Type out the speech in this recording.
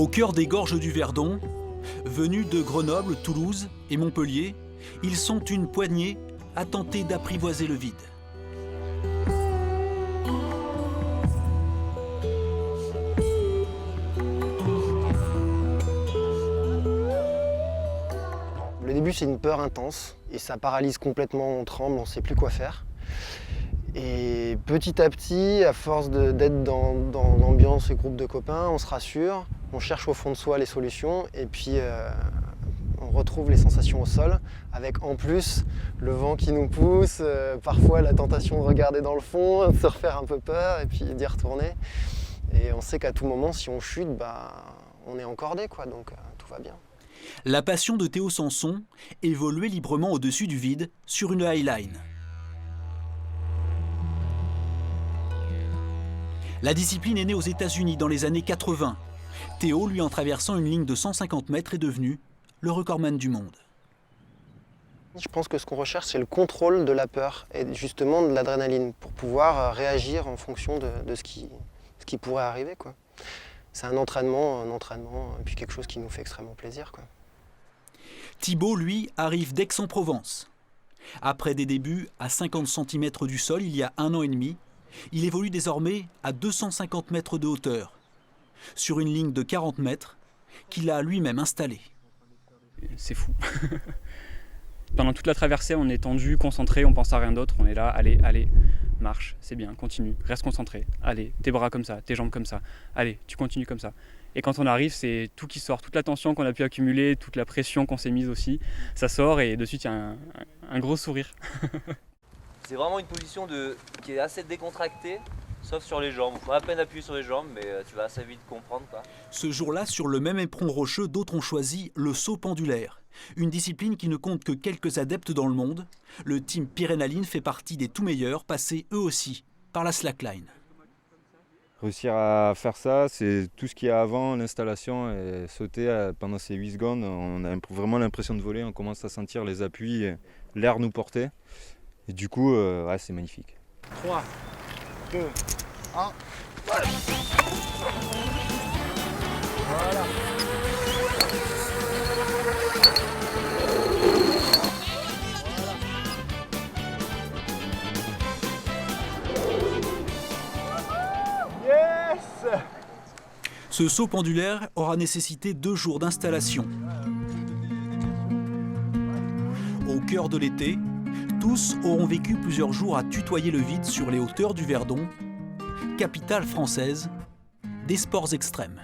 Au cœur des gorges du Verdon, venus de Grenoble, Toulouse et Montpellier, ils sont une poignée à tenter d'apprivoiser le vide. Le début, c'est une peur intense et ça paralyse complètement, on tremble, on ne sait plus quoi faire. Et petit à petit, à force d'être dans l'ambiance et groupe de copains, on se rassure, on cherche au fond de soi les solutions et puis on retrouve les sensations au sol avec en plus le vent qui nous pousse, parfois la tentation de regarder dans le fond, de se refaire un peu peur et puis d'y retourner. Et on sait qu'à tout moment, si on chute, on est encordé, quoi, donc tout va bien. La passion de Théo Samson, évoluer librement au-dessus du vide sur une highline. La discipline est née aux États-Unis dans les années 80. Théo, lui, en traversant une ligne de 150 mètres, est devenu le recordman du monde. Je pense que ce qu'on recherche, c'est le contrôle de la peur et justement de l'adrénaline pour pouvoir réagir en fonction de ce qui pourrait arriver, quoi. C'est un entraînement, et puis quelque chose qui nous fait extrêmement plaisir, quoi. Thibaut, lui, arrive d'Aix-en-Provence. Après des débuts à 50 cm du sol il y a 1 an et demi, il évolue désormais à 250 mètres de hauteur, sur une ligne de 40 mètres qu'il a lui-même installée. C'est fou. Pendant toute la traversée, on est tendu, concentré, on pense à rien d'autre. On est là, allez, marche, c'est bien, continue, reste concentré. Allez, tes bras comme ça, tes jambes comme ça. Allez, tu continues comme ça. Et quand on arrive, c'est tout qui sort, toute la tension qu'on a pu accumuler, toute la pression qu'on s'est mise aussi, ça sort et de suite il y a un gros sourire. C'est vraiment une position qui est assez décontractée, sauf sur les jambes. Il faut à peine appuyer sur les jambes, mais tu vas assez vite comprendre, quoi. Ce jour-là, sur le même éperon rocheux, d'autres ont choisi le saut pendulaire. Une discipline qui ne compte que quelques adeptes dans le monde. Le team Pyrénaline fait partie des tout meilleurs, passés eux aussi par la slackline. Réussir à faire ça, c'est tout ce qu'il y a avant l'installation et sauter pendant ces 8 secondes. On a vraiment l'impression de voler, on commence à sentir les appuis, l'air nous porter. Et du coup, ouais, c'est magnifique. 3, 2, 1, voilà. Voilà. Yes! Ce saut pendulaire aura nécessité 2 jours d'installation. Au cœur de l'été, tous auront vécu plusieurs jours à tutoyer le vide sur les hauteurs du Verdon, capitale française des sports extrêmes.